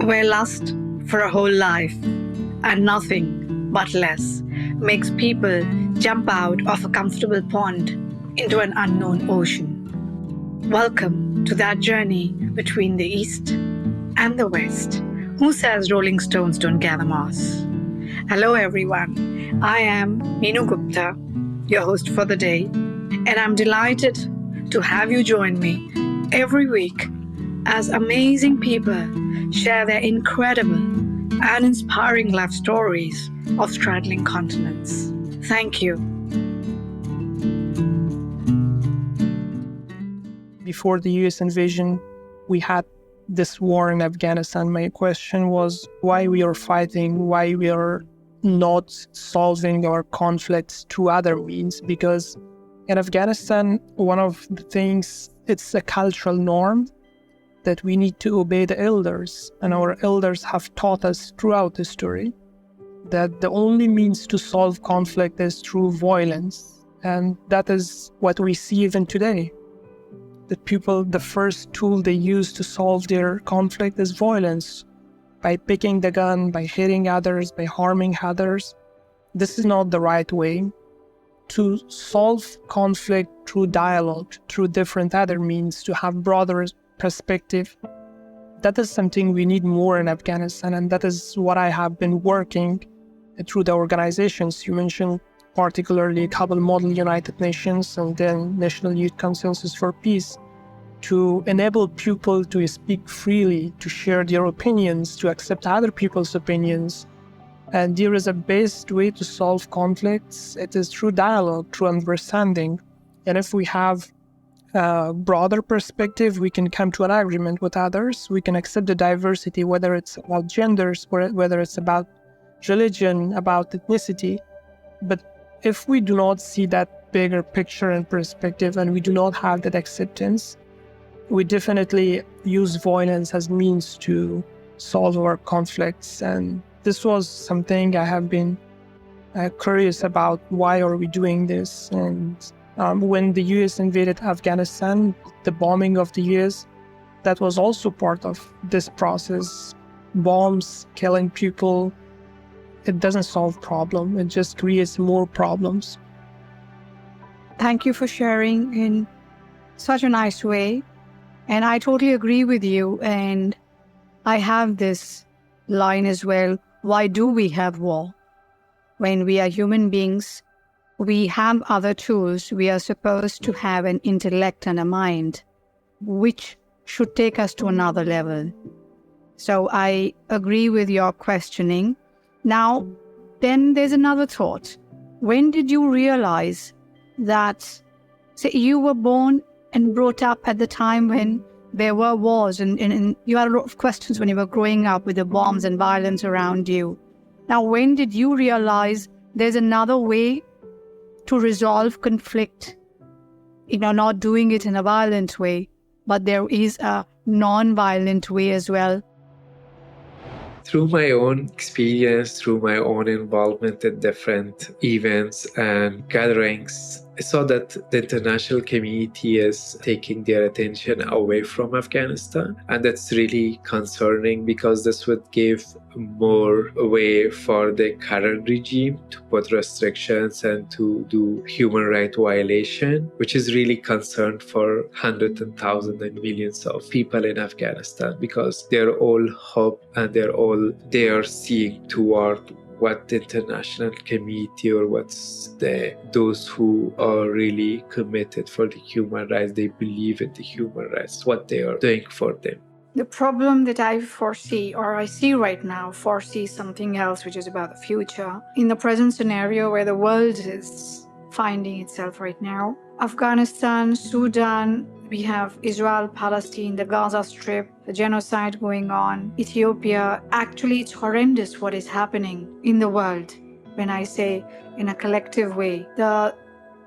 where lust for a whole life and nothing but less makes people jump out of a comfortable pond into an unknown ocean. Welcome to that journey between the East and the West. Who says Rolling Stones don't gather moss? Hello everyone, I am Meenu Gupta, your host for the day, and I'm delighted to have you join me every week as amazing people share their incredible and inspiring life stories of straddling continents. Thank you. Before the US invasion, we had this war in Afghanistan. My question was why we are fighting, why we are not solving our conflicts through other means. Because in Afghanistan, one of the things, it's a cultural norm that we need to obey the elders. And our elders have taught us throughout history that the only means to solve conflict is through violence. And that is what we see even today. The people, the first tool they use to solve their conflict is violence. By picking the gun, by hitting others, by harming others. This is not the right way. To solve conflict through dialogue, through different other means, to have broader perspective, that is something we need more in Afghanistan, and that is what I have been working through the organizations you mentioned, particularly Kabul Model United Nations and then National Youth Consensus for Peace, to enable people to speak freely, to share their opinions, to accept other people's opinions. And there is a best way to solve conflicts. It is through dialogue, through understanding. And if we have a broader perspective, we can come to an agreement with others. We can accept the diversity, whether it's about genders, or whether it's about religion, about ethnicity. But if we do not see that bigger picture and perspective, and we do not have that acceptance, we definitely use violence as means to solve our conflicts. And this was something I have been curious about. Why are we doing this? And when the US invaded Afghanistan, the bombing of the US, that was also part of this process. Bombs, killing people, it doesn't solve problem. It just creates more problems. Thank you for sharing in such a nice way. And I totally agree with you. And I have this line as well. Why do we have war? When we are human beings, we have other tools. We are supposed to have an intellect and a mind, which should take us to another level. So I agree with your questioning. Now, then there's another thought. When did you realize that, say, you were born and brought up at the time when there were wars and you had a lot of questions when you were growing up with the bombs and violence around you. Now, when did you realize there's another way to resolve conflict? Not doing it in a violent way, but there is a non-violent way as well. Through my own experience, through my own involvement in different events and gatherings, I saw that the international community is taking their attention away from Afghanistan. And that's really concerning because this would give more way for the current regime to put restrictions and to do human rights violation, which is really concerned for hundreds and thousands and millions of people in Afghanistan, because they're all hope and they are seeing toward what the international community or those who are really committed for the human rights, they believe in the human rights, what they are doing for them. The problem that I foresee, or I see right now, foresee something else, which is about the future. In the present scenario where the world is finding itself right now, Afghanistan, Sudan, we have Israel, Palestine, the Gaza Strip, the genocide going on, Ethiopia. Actually, it's horrendous what is happening in the world. When I say in a collective way, the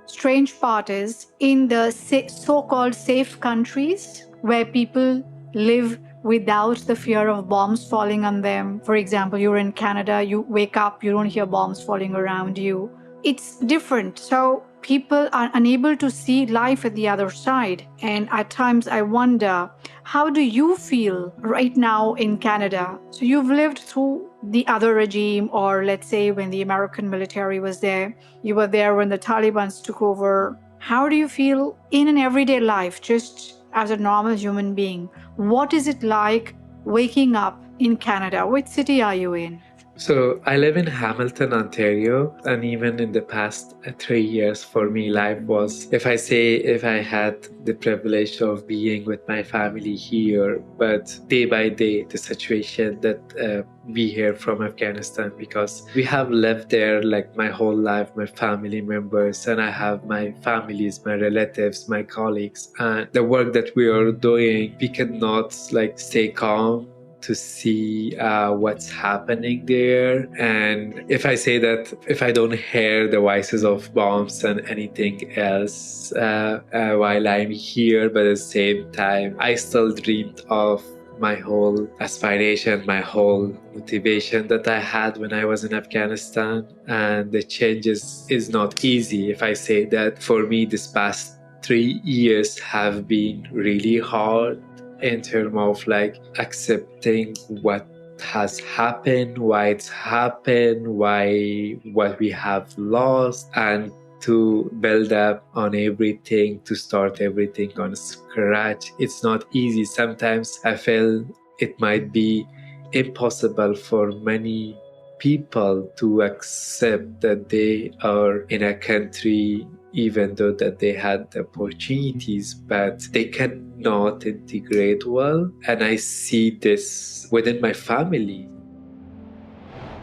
strange part is in the so-called safe countries where people live without the fear of bombs falling on them. For example, you're in Canada, you wake up, you don't hear bombs falling around you. It's different. So people are unable to see life at the other side. And at times I wonder, how do you feel right now in Canada? So you've lived through the other regime, or let's say when the American military was there, you were there when the Taliban took over. How do you feel in an everyday life, just as a normal human being? What is it like waking up in Canada? Which city are you in? So I live in Hamilton, Ontario, and even in the past 3 years for me, life was, if I had the privilege of being with my family here, but day by day, the situation that we hear from Afghanistan, because we have lived there like my whole life, my family members, and I have my families, my relatives, my colleagues, and the work that we are doing, we cannot like stay calm to see what's happening there. And if I say that, if I don't hear the voices of bombs and anything else while I'm here, but at the same time, I still dreamed of my whole aspiration, my whole motivation that I had when I was in Afghanistan. And the changes is not easy. If I say that, for me, this past 3 years have been really hard in terms of like accepting what has happened, why it's happened, what we have lost, and to build up on everything, to start everything on scratch. It's not easy. Sometimes I feel it might be impossible for many people to accept that they are in a country, even though that they had the opportunities, but they cannot integrate well. And I see this within my family.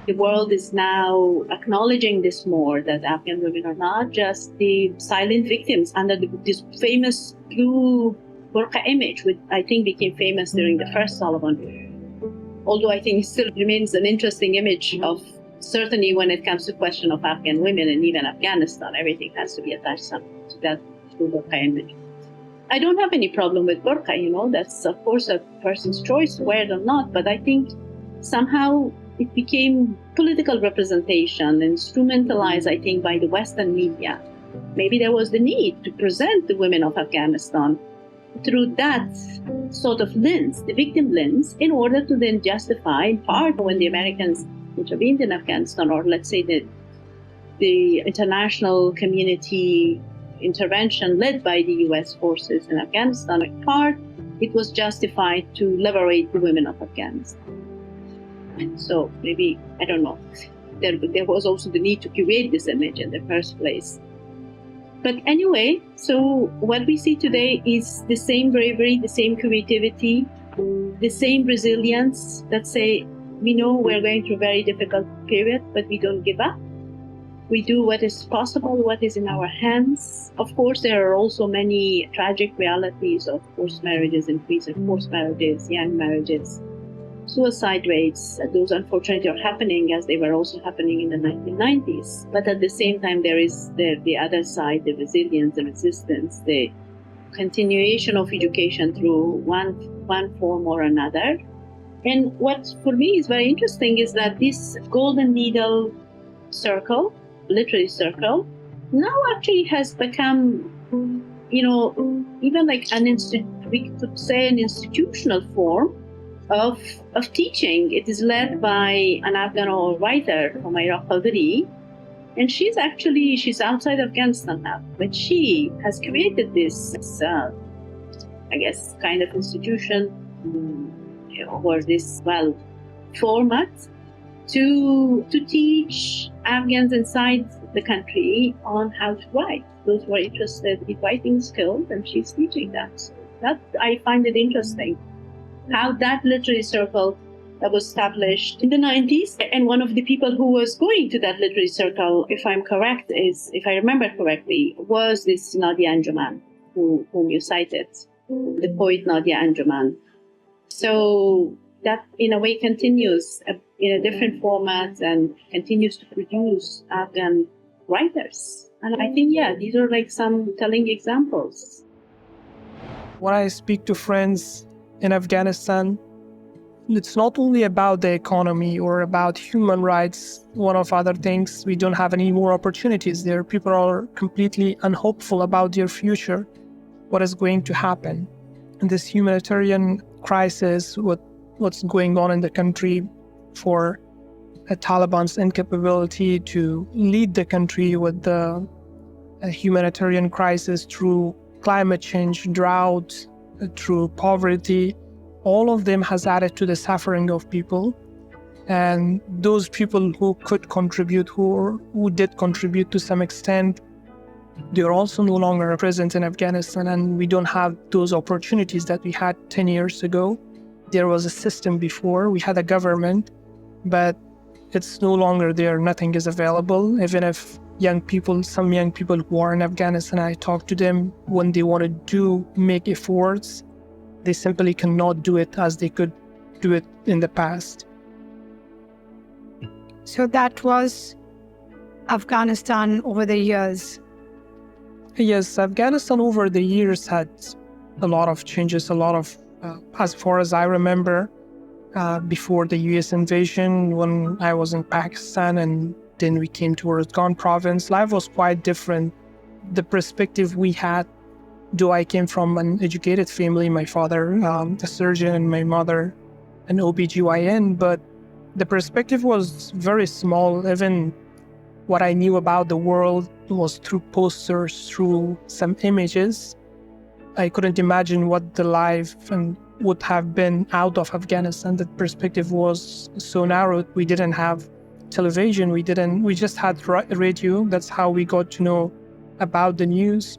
The world is now acknowledging this more, that Afghan women are not just the silent victims under this famous blue burqa image, which I think became famous during the first Taliban. Although I think it still remains an interesting image of, certainly when it comes to question of Afghan women and even Afghanistan, everything has to be attached to that blue burqa image. I don't have any problem with burqa, that's of course a person's choice to wear it or not, but I think somehow it became political representation, instrumentalized, I think, by the Western media. Maybe there was the need to present the women of Afghanistan through that sort of lens, the victim lens, in order to then justify, in part, when the Americans intervened in Afghanistan, or let's say the international community intervention led by the US forces in Afghanistan, in part, it was justified to liberate the women of Afghanistan. So maybe, I don't know, there was also the need to create this image in the first place. But anyway, so what we see today is the same bravery, the same creativity, the same resilience that say, we know we're going through a very difficult period, but we don't give up. We do what is possible, what is in our hands. Of course, there are also many tragic realities of forced marriages, increase in forced marriages, young marriages, suicide rates. Those unfortunately are happening, as they were also happening in the 1990s. But at the same time, there is the other side, the resilience, the resistance, the continuation of education through one form or another. And what for me is very interesting is that this golden needle circle, literary circle, now actually has become, even like we could say an institutional form of teaching. It is led by an Afghan writer, Ramyar, and she's outside Afghanistan now, but she has created this, kind of institution, or this, format to teach Afghans inside the country on how to write. Those who are interested in writing skills, and she's teaching that. So that I find it interesting, how that literary circle that was established in the 90s. And one of the people who was going to that literary circle, if I remember correctly, was this Nadia Anjuman, whom you cited, the poet Nadia Anjuman. So that in a way continues in a different format and continues to produce Afghan writers. And I think, these are like some telling examples. When I speak to friends in Afghanistan, it's not only about the economy or about human rights. One of other things, we don't have any more opportunities there. People are completely unhopeful about their future, what is going to happen. And this humanitarian crisis, what's going on in the country for the Taliban's incapability to lead the country with the humanitarian crisis through climate change, drought, through poverty, all of them has added to the suffering of people. And those people who could contribute, who did contribute to some extent, they're also no longer present in Afghanistan, and we don't have those opportunities that we had 10 years ago. There was a system before, we had a government, but it's no longer there. Nothing is available. Even if some young people who are in Afghanistan, I talk to them when they want to make efforts, they simply cannot do it as they could do it in the past. So that was Afghanistan over the years. Yes, Afghanistan over the years had a lot of changes, as far as I remember, before the US invasion, when I was in Pakistan and then we came towards Afghan province, life was quite different. The perspective we had, though I came from an educated family, my father a surgeon and my mother an OBGYN, but the perspective was very small. Even what I knew about the world was through posters, through some images. I couldn't imagine what the life would have been out of Afghanistan. The perspective was so narrow. We didn't have television. We just had radio. That's how we got to know about the news.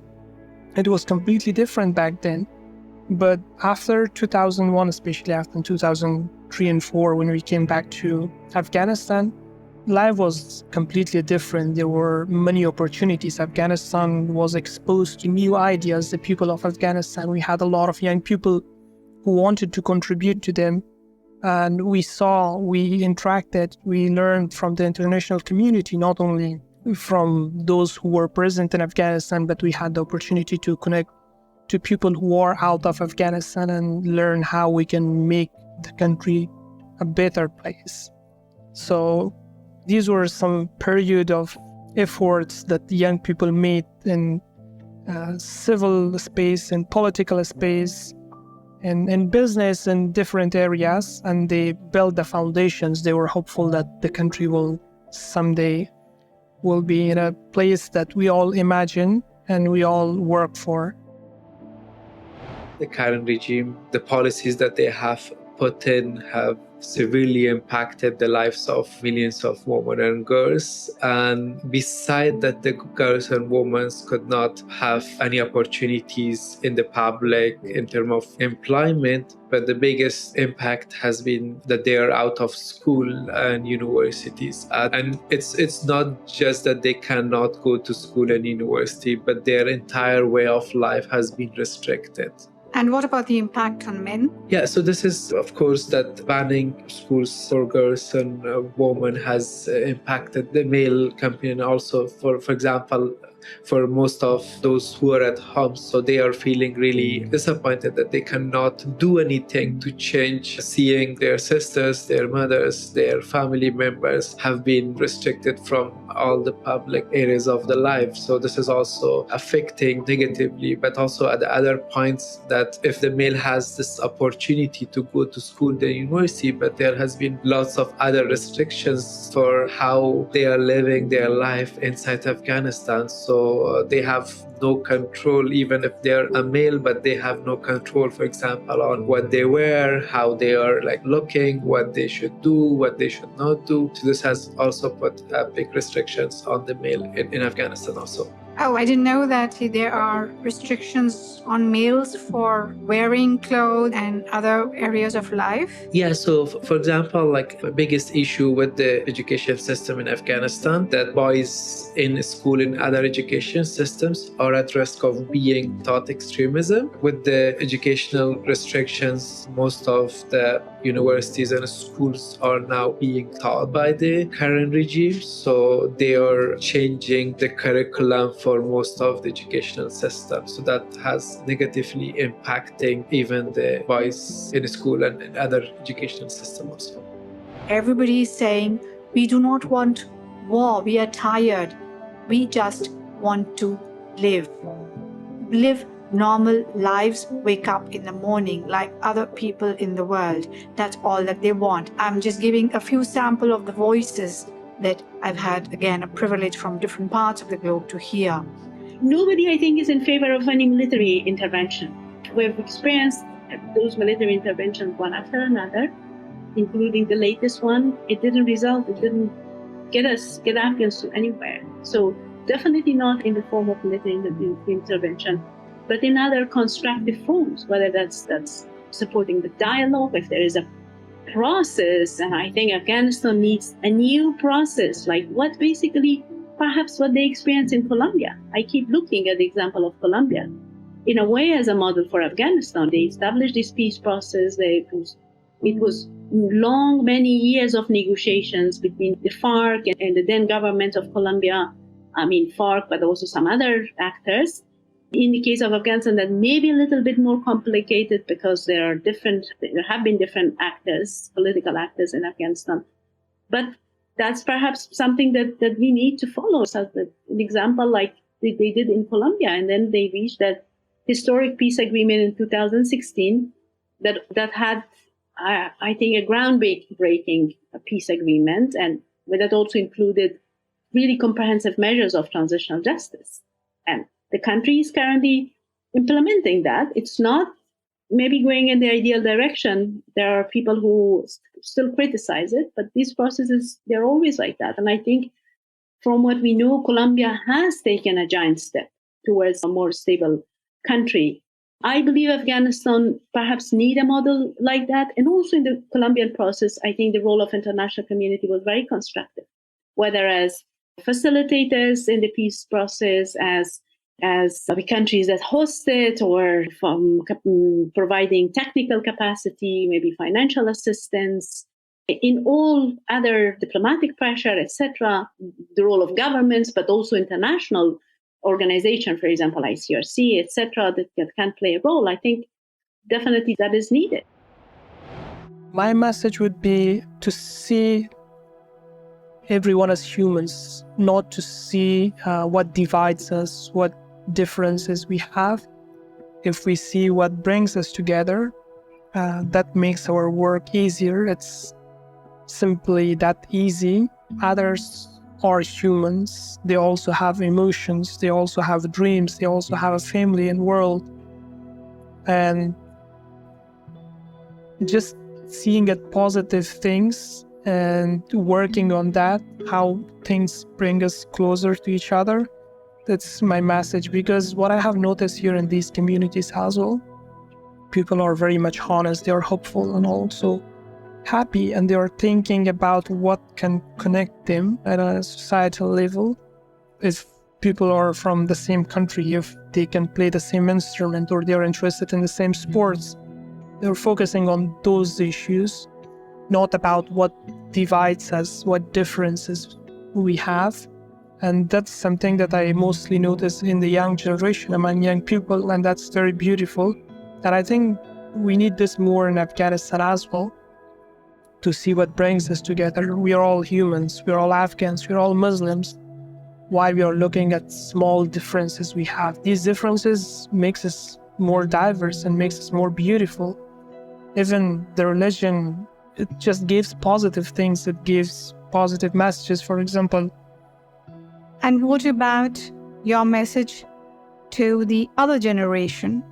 It was completely different back then. But after 2001, especially after 2003 and 2004, when we came back to Afghanistan, life was completely different. There were many opportunities. Afghanistan was exposed to new ideas. The people of Afghanistan, we had a lot of young people who wanted to contribute to them. And we interacted, we learned from the international community, not only from those who were present in Afghanistan, but we had the opportunity to connect to people who are out of Afghanistan and learn how we can make the country a better place. So these were some period of efforts that the young people made in civil space and political space and in business in different areas, and they built the foundations. They were hopeful that the country will someday be in a place that we all imagine and we all work for. The current regime, the policies that they have put in have severely impacted the lives of millions of women and girls. And beside that, the girls and women could not have any opportunities in the public in terms of employment. But the biggest impact has been that they are out of school and universities. And it's not just that they cannot go to school and university, but their entire way of life has been restricted. And what about the impact on men? Yeah, so this is, of course, that banning schools for girls and women has impacted the male component also. For example, for most of those who are at home, so they are feeling really disappointed that they cannot do anything to change, seeing their sisters, their mothers, their family members have been restricted from all the public areas of the life. So this is also affecting negatively, but also at the other points that if the male has this opportunity to go to school, the university, but there has been lots of other restrictions for how they are living their life inside Afghanistan. So they have no control, even if they're a male, but they have no control, for example, on what they wear, how they are looking, what they should do, what they should not do. So this has also put big restrictions on the male in Afghanistan also. Oh, I didn't know that there are restrictions on males for wearing clothes and other areas of life. Yeah, so for example, the biggest issue with the education system in Afghanistan, that boys in school and other education systems are at risk of being taught extremism. With the educational restrictions, most of the universities and schools are now being taught by the current regime. So they are changing the curriculum for for most of the educational system. So that has negatively impacting even the voice in school and in other educational systems also. Everybody is saying, we do not want war, we are tired. We just want to live normal lives, wake up in the morning like other people in the world. That's all that they want. I'm just giving a few samples of the voices that I've had, again, a privilege from different parts of the globe to hear. Nobody, I think, is in favor of any military intervention. We've experienced those military interventions one after another, including the latest one. It didn't get Afghans to anywhere. So definitely not in the form of military intervention, but in other constructive forms, whether that's supporting the dialogue, if there is a process. And I think Afghanistan needs a new process, like perhaps what they experienced in Colombia. I keep looking at the example of Colombia, in a way, as a model for Afghanistan. They established this peace process. It was long, many years of negotiations between the FARC and the then government of Colombia. I mean, FARC, but also some other actors. In the case of Afghanistan, that may be a little bit more complicated because there have been different actors, political actors in Afghanistan. But that's perhaps something that we need to follow. So an example like they did in Colombia, and then they reached that historic peace agreement in 2016 that had, I think, a groundbreaking peace agreement, and that also included really comprehensive measures of transitional justice. And the country is currently implementing that. It's not maybe going in the ideal direction. There are people who still criticize it, but these processes, they're always like that. And I think from what we know, Colombia has taken a giant step towards a more stable country. I believe Afghanistan perhaps need a model like that. And also in the Colombian process, I think the role of international community was very constructive, whether as facilitators in the peace process, as the countries that host it, or from providing technical capacity, maybe financial assistance, in all other diplomatic pressure, etc., the role of governments, but also international organizations, for example, ICRC, etc., that can play a role. I think definitely that is needed. My message would be to see everyone as humans, not to see what divides us, what differences we have. If we see what brings us together, that makes our work easier. It's simply that easy. Others are humans. They also have emotions. They also have dreams. They also have a family and world. And just seeing at positive things and working on that, how things bring us closer to each other. That's my message, because what I have noticed here in these communities as well, people are very much honest, they are hopeful and also happy, and they are thinking about what can connect them at a societal level. If people are from the same country, if they can play the same instrument or they are interested in the same sports, they're focusing on those issues, not about what divides us, what differences we have. And that's something that I mostly notice in the young generation, among young people, and that's very beautiful. And I think we need this more in Afghanistan as well, to see what brings us together. We are all humans, we are all Afghans, we are all Muslims. Why we are looking at small differences we have. These differences makes us more diverse and makes us more beautiful. Even the religion, it just gives positive things, it gives positive messages, for example. And what about your message to the other generation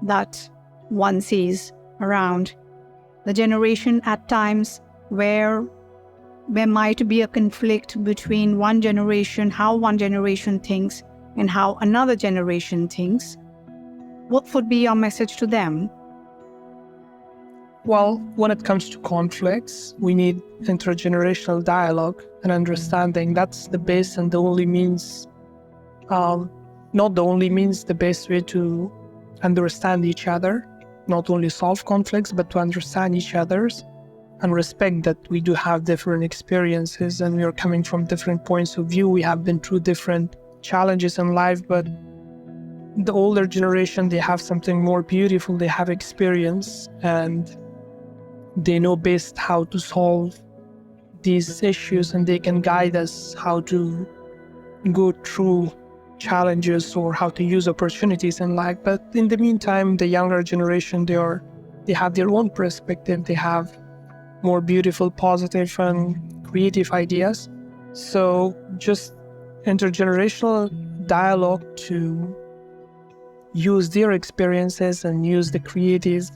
that one sees around? The generation at times where there might be a conflict between one generation, how one generation thinks, and how another generation thinks. What would be your message to them? Well, when it comes to conflicts, we need intergenerational dialogue and understanding. That's the best and the only means, not the only means, the best way to understand each other, not only solve conflicts, but to understand each other's and respect that we do have different experiences and we are coming from different points of view. We have been through different challenges in life, but the older generation, they have something more beautiful. They have experience and they know best how to solve these issues, and they can guide us how to go through challenges or how to use opportunities in life. But in the meantime, the younger generation, they have their own perspective. They have more beautiful, positive, and creative ideas. So just intergenerational dialogue to use their experiences and use the creative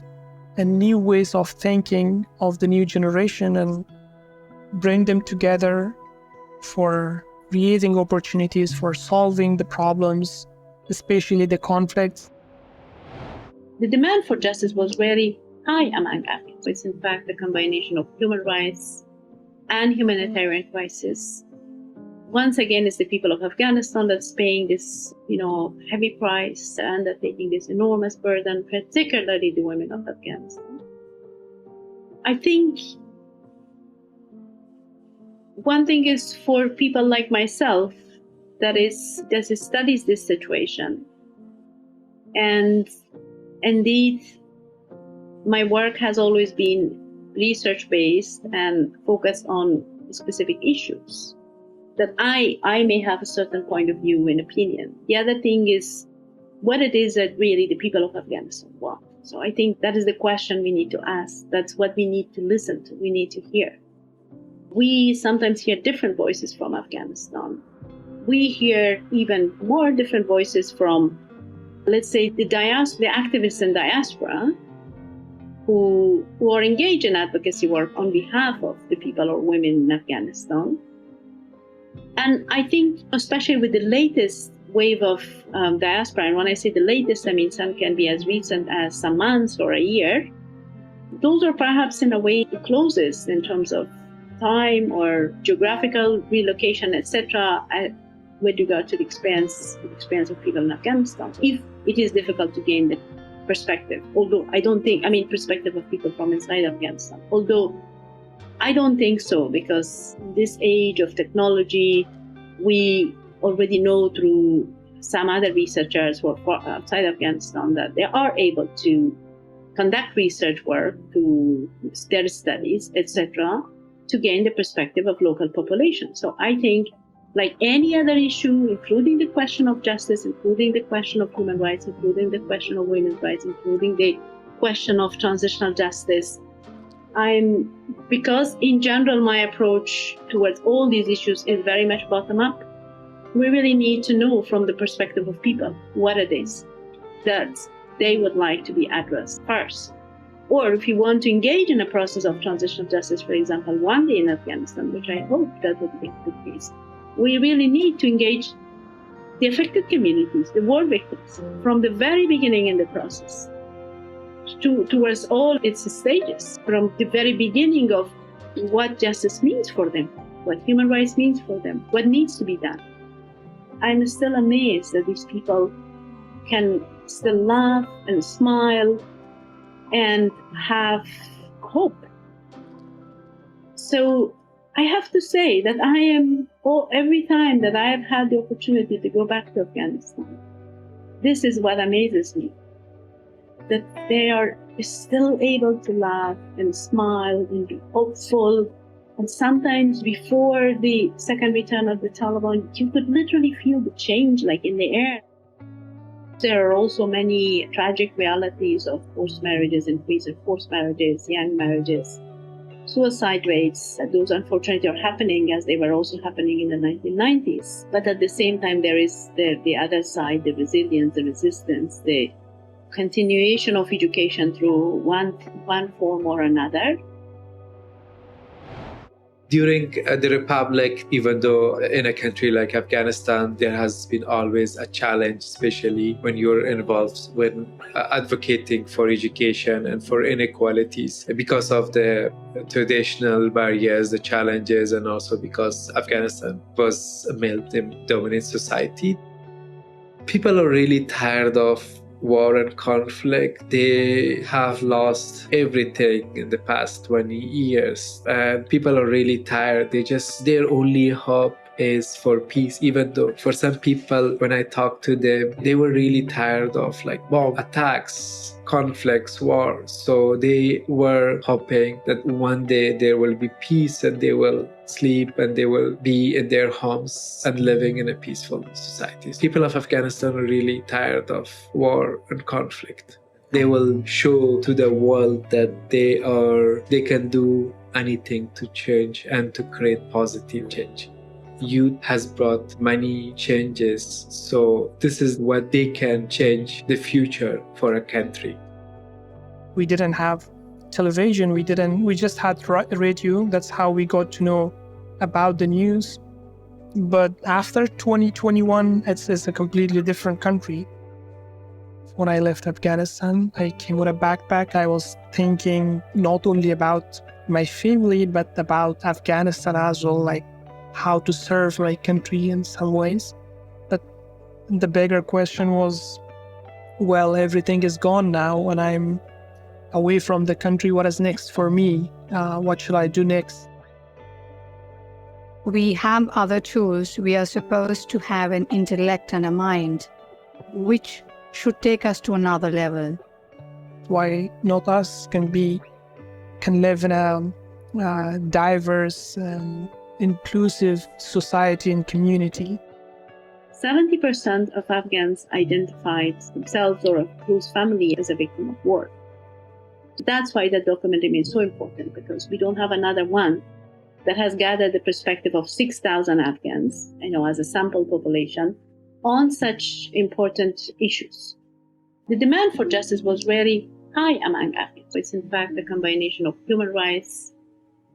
and new ways of thinking of the new generation and bring them together for creating opportunities, for solving the problems, especially the conflicts. The demand for justice was very high among Afghans. It's in fact a combination of human rights and humanitarian crisis. Once again, it's the people of Afghanistan that's paying this, heavy price and they're taking this enormous burden, particularly the women of Afghanistan. I think one thing is for people like myself that studies this situation. And indeed, my work has always been research-based and focused on specific issues that I may have a certain point of view and opinion. The other thing is what it is that really the people of Afghanistan want. So I think that is the question we need to ask. That's what we need to listen to, we need to hear. We sometimes hear different voices from Afghanistan. We hear even more different voices from, let's say, the activists in diaspora who are engaged in advocacy work on behalf of the people or women in Afghanistan. And I think, especially with the latest wave of diaspora, and when I say the latest, I mean some can be as recent as some months or a year, those are perhaps in a way the closest in terms of time or geographical relocation, etc., with regard to the experience of people in Afghanistan. If it is difficult to gain the perspective, although perspective of people from inside Afghanistan, although I don't think so, because in this age of technology, we already know through some other researchers who are outside Afghanistan that they are able to conduct research work, to their studies, etc., to gain the perspective of local population. So I think, like any other issue, including the question of justice, including the question of human rights, including the question of women's rights, including the question of transitional justice, because in general my approach towards all these issues is very much bottom up, we really need to know from the perspective of people what it is that they would like to be addressed first. Or if you want to engage in a process of transitional justice, for example, one day in Afghanistan, which I hope that would be the case, we really need to engage the affected communities, the war victims, from the very beginning in the process, towards all its stages, from the very beginning of what justice means for them, what human rights means for them, what needs to be done. I'm still amazed that these people can still laugh and smile and have hope. So I have to say that every time that I have had the opportunity to go back to Afghanistan, this is what amazes me, that they are still able to laugh and smile and be hopeful. And sometimes before the second return of the Taliban, you could literally feel the change like in the air. There are also many tragic realities of forced marriages, increase of forced marriages, young marriages, suicide rates. Those unfortunately are happening as they were also happening in the 1990s. But at the same time, there is the other side, the resilience, the resistance, the continuation of education through one form or another. During the Republic, even though in a country like Afghanistan, there has been always a challenge, especially when you're involved when advocating for education and for inequalities, because of the traditional barriers, the challenges, and also because Afghanistan was a male-dominant society. People are really tired of war and conflict. They have lost everything in the past 20 years and people are really tired. Their only hope is for peace, even though for some people, when I talk to them, they were really tired of like bomb attacks, conflicts, wars. So they were hoping that one day there will be peace and they will sleep and they will be in their homes and living in a peaceful society. People of Afghanistan are really tired of war and conflict. They will show to the world that they can do anything to change and to create positive change. Youth has brought many changes, so this is what they can change the future for a country. We didn't have television, we just had radio. That's how we got to know about the news. But after 2021, it's a completely different country. When I left Afghanistan, I came with a backpack. I was thinking not only about my family, but about Afghanistan as well, like how to serve my country in some ways. But the bigger question was, well, everything is gone now and I'm away from the country. What is next for me? What should I do next? We have other tools. We are supposed to have an intellect and a mind, which should take us to another level. Why not us can live in a diverse, inclusive society and community? 70% of Afghans identified themselves or a close family as a victim of war. That's why that document remains so important, because we don't have another one that has gathered the perspective of 6,000 Afghans, as a sample population, on such important issues. The demand for justice was very high among Afghans. It's in fact a combination of human rights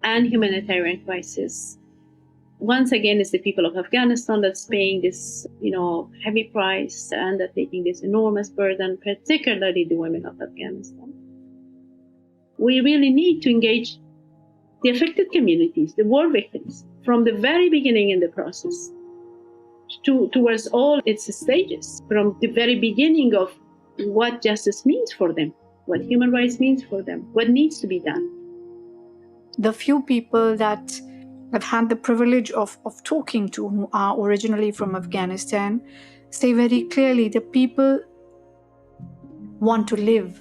and humanitarian crisis. Once again, it's the people of Afghanistan that's paying this, heavy price and are taking this enormous burden, particularly the women of Afghanistan. We really need to engage the affected communities, the war victims, from the very beginning in the process, towards all its stages, from the very beginning of what justice means for them, what human rights means for them, what needs to be done. The few people that I've had the privilege of talking to who are originally from Afghanistan say very clearly the people want to live.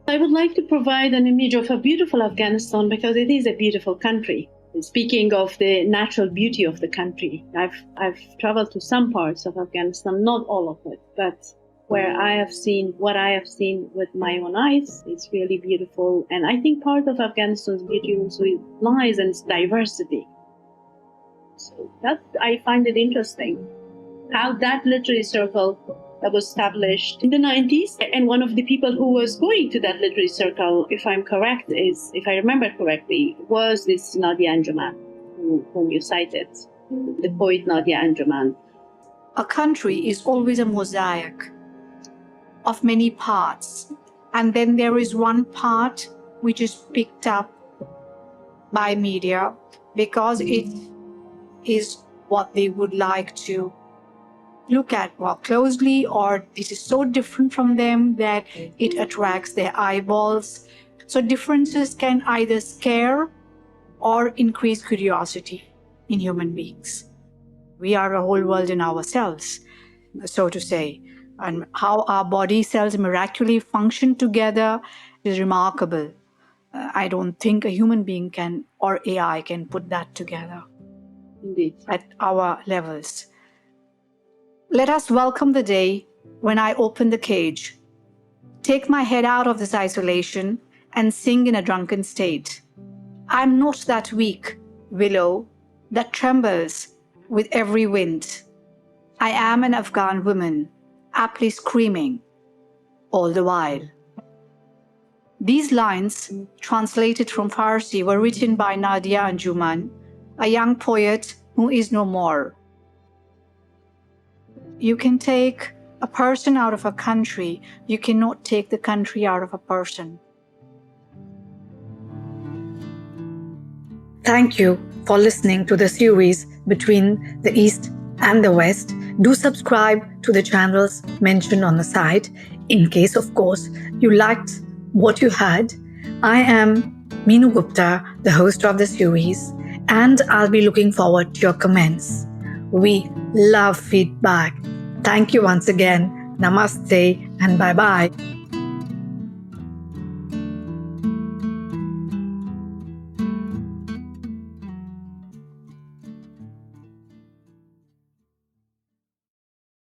I would like to provide an image of a beautiful Afghanistan because it is a beautiful country. Speaking of the natural beauty of the country, I've traveled to some parts of Afghanistan, not all of it, but where I have seen what I have seen with my own eyes, it's really beautiful. And I think part of Afghanistan's beauty also lies in its diversity. So that I find it interesting how that literary circle that was established in the 90s, and one of the people who was going to that literary circle, if I remember correctly, was this Nadia Anjuman, whom you cited, the poet Nadia Anjuman. A country is always a mosaic of many parts, and then there is one part which is picked up by media because it is what they would like to look at more closely, or it is so different from them that it attracts their eyeballs. So differences can either scare or increase curiosity in human beings. We are a whole world in ourselves, so to say. And how our body cells miraculously function together is remarkable. I don't think a human being can, or AI can put that together. Indeed. At our levels. Let us welcome the day when I open the cage, take my head out of this isolation, and sing in a drunken state. I'm not that weak willow that trembles with every wind. I am an Afghan woman, aptly screaming all the while. These lines, translated from Farsi, were written by Nadia Anjuman, a young poet who is no more. You can take a person out of a country, you cannot take the country out of a person. Thank you for listening to the series Between the East and the West. Do subscribe to the channels mentioned on the site in case, of course, you liked what you heard. I am Meenu Gupta, the host of the series, And I'll be looking forward to your comments. We love feedback. Thank you once again. Namaste and bye-bye.